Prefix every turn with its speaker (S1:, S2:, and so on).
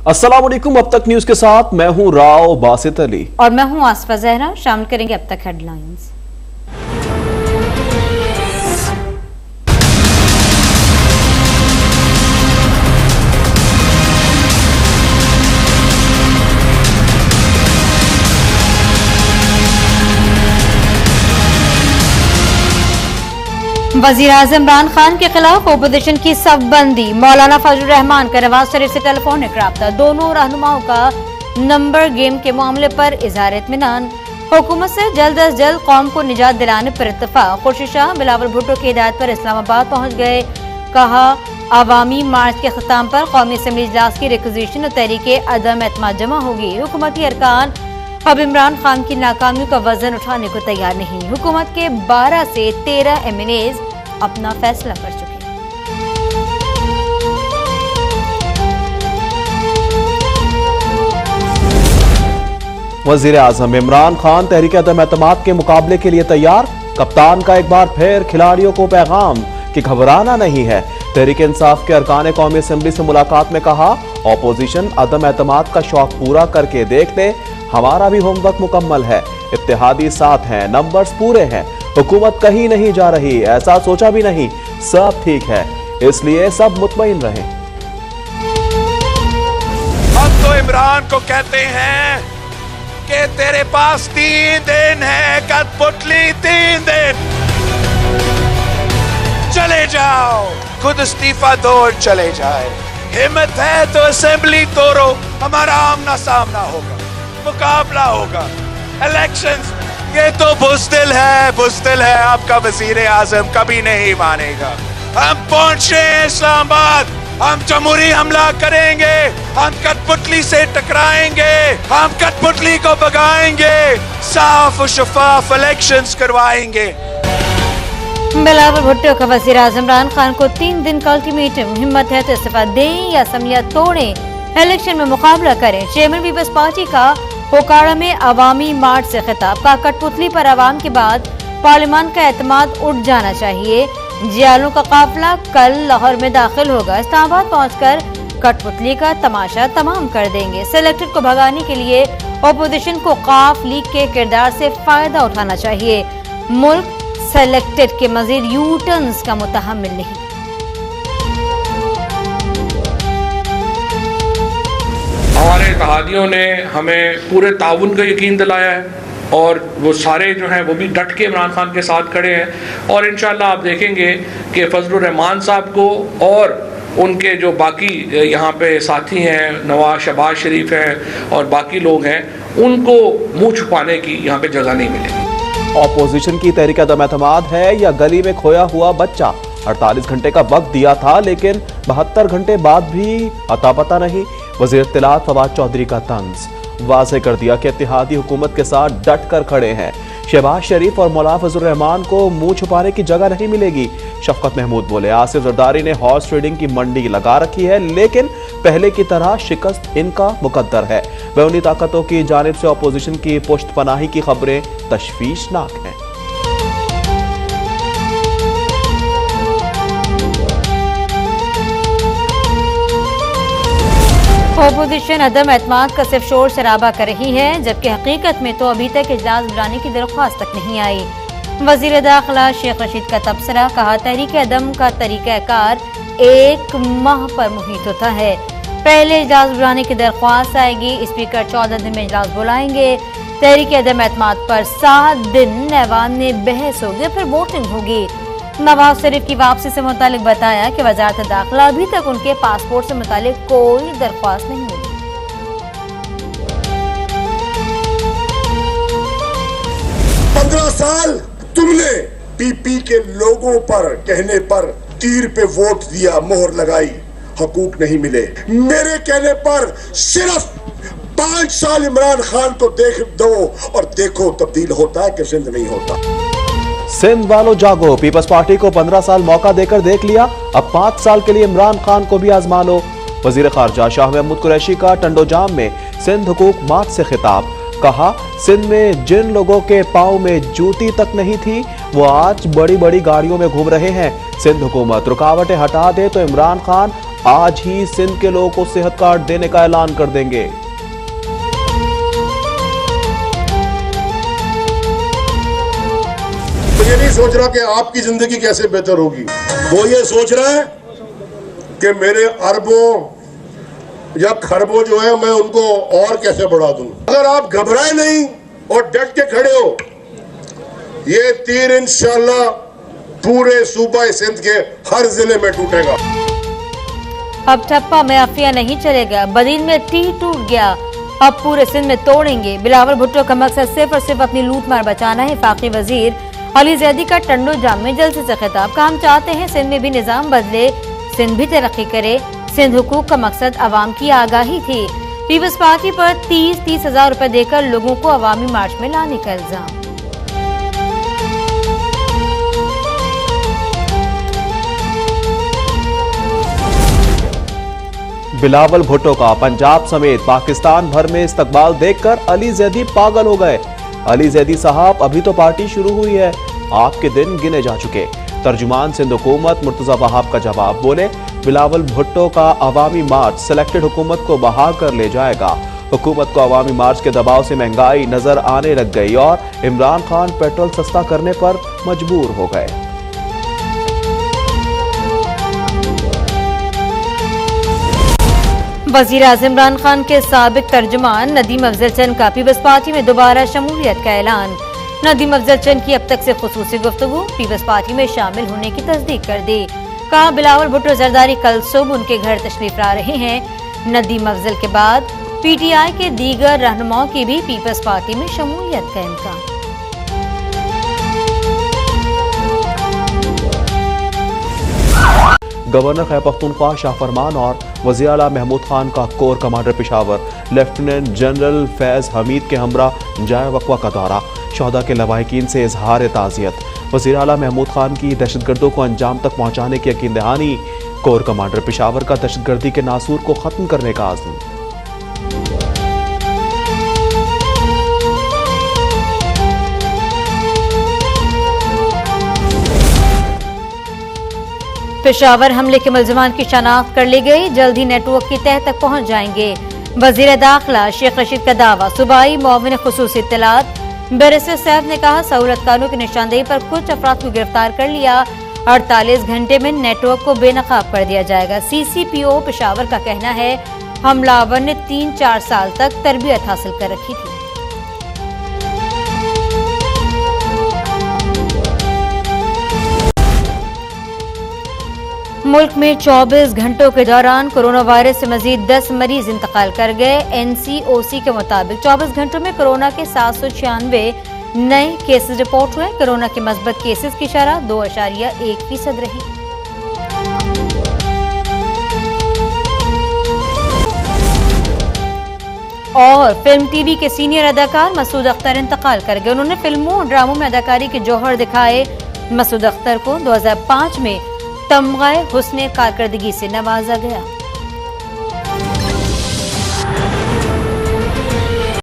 S1: अस्सलाम वालेकुम। अब तक न्यूज के साथ मैं हूं राव बासित अली
S2: और मैं हूं आसफा जहरा। शामिल करेंगे अब तक हेडलाइंस। वजीर आजम इमरान खान के खिलाफ ओपोजिशन की सफबंदी। मौलाना फजलुर रहमान का नवाज शरीफ से टेलीफोनिक राब्ता। दोनों रहनुमाओं का नंबर गेम के मामले पर इजहार इत्मीनान। हुकूमत से जल्द अज जल्द कौम को निजात दिलाने पर इत्तफाक। खुर्शीद शाह बिलावल भुट्टो की हिदायत पर इस्लामाबाद पहुंच गए। कहा आवामी मार्च के खिताम पर कौमी असम्बली इजलास की रिक्विजिशन और तहरीके अदम एतमाद जमा होगी। हुकूमती अरकान अब इमरान खान की नाकामियों का वजन उठाने को तैयार नहीं। हुकूमत के 12 से 13 MNAs अपना फैसला कर चुके हैं।
S1: वजीर आजम इमरान खान तहरीक अदम एतमाद के मुकाबले के लिए तैयार। कप्तान का एक बार फिर खिलाड़ियों को पैगाम कि घबराना नहीं है। तहरीक इंसाफ के अरकान कौमी असम्बली से मुलाकात में कहा ऑपोजिशन अदम एतमाद का शौक पूरा करके देख ले। हमारा भी होमवर्क मुकम्मल है, इत्तेहादी साथ हैं, नंबर्स पूरे हैं, हुकूमत कहीं नहीं जा रही, ऐसा सोचा भी नहीं, सब ठीक है, इसलिए सब मुतमईन रहें।
S3: हम तो इमरान को कहते हैं कि तेरे पास 3 दिन है, कठपुतली 3 दिन, चले जाओ, खुद इस्तीफा दो और चले जाए। हिम्मत है तो असेंबली तोड़ो, हमारा आमना सामना होगा, मुकाबला होगा। इलेक्शंस ये तो बुज़दिल है आपका वजीर आजम कभी नहीं मानेगा। हम पहुंचे इस्लामाबाद, हम जमहूरी हमला करेंगे, हम कठपुतली से टकराएंगे, हम कठपुतली को भगाएंगे, साफ और शफाफ इलेक्शंस करवाएंगे।
S2: बिलावल भुट्टो का वजीर आजम इमरान खान को 3 दिन का अल्टीमेटम। हिम्मत है तो इस्तीफा दें या असम्बलियां तोड़ें, इलेक्शन में मुकाबला करें। चेयरमैन पीपल्स पार्टी का पोकाड़ा में अवामी मार्च से खिताब। का कठपुतली पर आवाम के बाद पार्लियामान का एतमाद उठ जाना चाहिए। जियालों का काफिला कल लाहौर में दाखिल होगा। इस्लामाबाद पहुंचकर कठपुतली का तमाशा तमाम कर देंगे। सेलेक्टेड को भगाने के लिए ओपोजिशन को काफ लीग के किरदार से फायदा उठाना चाहिए। मुल्क सेलेक्टेड के मजीद यू टर्न्स का मुतहम्मिल नहीं।
S4: हमारे इत्तेहादियों ने हमें पूरे ताउन का यकीन दिलाया है और वो सारे जो हैं वो भी डट के इमरान खान के साथ खड़े हैं। और इंशाल्लाह आप देखेंगे कि फजलुर रहमान साहब को और उनके जो बाकी यहाँ पे साथी हैं, नवाज शहबाज शरीफ हैं और बाकी लोग हैं, उनको मुंह छुपाने की यहाँ पे जगह नहीं मिलेगी।
S1: ऑपोजिशन की तहरीक अदम एतमाद है या गली में खोया हुआ बच्चा। 48 घंटे का वक्त दिया था लेकिन 72 घंटे बाद भी अता पता नहीं। वज़ीर इत्तलात फवाद चौधरी का तंज वाज़ेह कर दिया कि इत्तेहादी हुकूमत के साथ डट कर खड़े हैं। शहबाज शरीफ और मौलाना फजलुर रहमान को मुंह छुपाने की जगह नहीं मिलेगी। शफकत महमूद बोले आसिफ जरदारी ने हॉर्स ट्रेडिंग की मंडी लगा रखी है लेकिन पहले की तरह शिकस्त इनका मुकद्दर है। बैरूनी ताकतों की जानिब से अपोजिशन की पुश्त पनाही की खबरें तशवीशनाक हैं।
S2: ओपोजिशन अदम एतमाद का सिर्फ शोर शराबा कर रही है जबकि हकीकत में तो अभी तक इजलास बुलाने की दरख्वास्त तक नहीं आई। वजीर दाखिला शेख रशीद का तबसरा। कहा तहरीक अदम का तरीक़ाकार 1 माह पर मुहित होता है। पहले इजलास बुलाने की दरख्वास्त आएगी, स्पीकर 14 दिन में इजलास बुलाएंगे। तहरीक अदम एतमाद पर 7 दिन ऐवान में बहस होगी, फिर वोटिंग होगी। नवाज शरीफ की वापसी से मुतालिक बताया कि वजारत दाखिला अभी तक उनके पासपोर्ट से मुतालिक कोई दरख्वास्त नहीं मिली।
S5: 15 साल तुमने पीपी के लोगों पर कहने पर तीर पे वोट दिया, मोहर लगाई, हकूक नहीं मिले। मेरे कहने पर सिर्फ 5 साल इमरान खान को देख दो और देखो तब्दील होता है कि सिंध नहीं होता।
S1: सिंध वालों जागो, पीपल्स पार्टी को 15 साल मौका देकर देख लिया, अब 5 साल के लिए इमरान खान को भी आजमा लो। वजीर खारजा शाह महमूद कुरैशी का टंडोजाम में सिंध हुकूक मार्च से खिताब। कहा सिंध में जिन लोगों के पांव में जूती तक नहीं थी वो आज बड़ी बड़ी गाड़ियों में घूम रहे हैं। सिंध हुकूमत रुकावटें हटा दे तो इमरान खान आज ही सिंध के लोगों को सेहत कार्ड देने का ऐलान कर देंगे।
S5: वो ये नहीं सोच रहा कि आपकी जिंदगी कैसे बेहतर होगी, वो ये सोच रहा है कि मेरे अरबों या खरबों जो है मैं उनको और कैसे बढ़ा दूं। अगर आप घबराए नहीं और डट के खड़े हो, ये तीर इंशाल्लाह पूरे सूबा सिंध के हर जिले में टूटेगा।
S2: अब ठप्पा माफिया नहीं चलेगा, बदीन में टी टूट गया, अब पूरे सिंध में तोड़ेंगे। बिलावल भुट्टो का मकसद सिर्फ और सिर्फ अपनी लूट मार बचाना है। वफाकी वजीर अली जैदी का टंडो जाम में जल्द से खिताब का, हम चाहते हैं सिंध में भी निजाम बदले, सिंध भी तरक्की करे। सिंध हुकूक का मकसद अवाम की आगाही थी। पीपल्स पार्टी पर 30-30 हजार रुपए देकर लोगों को अवामी मार्च में लाने का इल्जाम।
S1: बिलावल भुट्टो का पंजाब समेत पाकिस्तान भर में इस्तकबाल देखकर अली जैदी पागल हो गए। अली जैदी साहब, अभी तो पार्टी शुरू हुई है, आपके दिन गिने जा चुके। तर्जुमान सिंध हुकूमत मुर्तजा वहाब का जवाब, बोले बिलावल भुट्टो का अवामी मार्च सिलेक्टेड हुकूमत को बहा कर ले जाएगा। हुकूमत को अवामी मार्च के दबाव से महंगाई नजर आने लग गई और इमरान खान पेट्रोल सस्ता करने पर मजबूर हो गए।
S2: वजीर आज़म इमरान खान के साबिक तर्जुमान नदीम अफजल चंद का पीपल्स पार्टी में दोबारा शमूलियत का ऐलान। नदीम अफजल चंद की अब तक से खुसूसी गुफ्तगू, पीपल्स पार्टी में शामिल होने की तस्दीक कर दी। कहा बिलावल भुट्टो जरदारी कल सुबह उनके घर तशरीफ ला रहे हैं। नदीम अफजल के बाद पीटीआई के दीगर रहनुमाओं की भी पीपल्स पार्टी में शमूलियत का इम्कान।
S1: गवर्नर खैबर पख्तूनख्वा शाह फरमान और वज़ीर आला महमूद खान का core commander Peshawar lieutenant general Faiz Hamid के हमरा जाए वक़वा का दौरा। शहदा के लवाहिकीन से इजहार ताज़ियत। वज़ीर आला महमूद खान की दहशतगर्दों को अंजाम तक पहुँचाने की यकीन दहानी। कोर कमांडर पेशावर का दहशतगर्दी के नासूर को ख़त्म करने का आज़म।
S2: पेशावर हमले के मुल्ज़िमान की शनाख्त कर ली गई, जल्द ही नेटवर्क की तह तक पहुंच जाएंगे। वज़ीर दाखिला शेख रशीद का दावा, सूबाई मुआविन खुसूसी इत्तलात बैरिस्टर सैफ ने कहा सहूलतकारों की निशानदेही पर कुछ अफराद को गिरफ्तार कर लिया, 48 घंटे में नेटवर्क को बेनकाब कर दिया जाएगा। CCPO पेशावर का कहना है हमलावर ने 3-4 साल तक तरबियत हासिल कर रखी थी। मुल्क में 24 घंटों के दौरान कोरोना वायरस से मजीद 10 मरीज इंतकाल कर गए। NCOC के मुताबिक 24 घंटों में कोरोना के 796 नए केसेस रिपोर्ट हुए। कोरोना के मस्बत केसेस की शरह 2.1% रही। और फिल्म टीवी के सीनियर अदाकार मसूद अख्तर इंतकाल कर गए। उन्होंने फिल्मों और ड्रामों में अदाकारी के जौहर दिखाए। मसूद अख्तर को 2005 में तमग़े हुस्ने कारकर्दगी से नवाजा गया।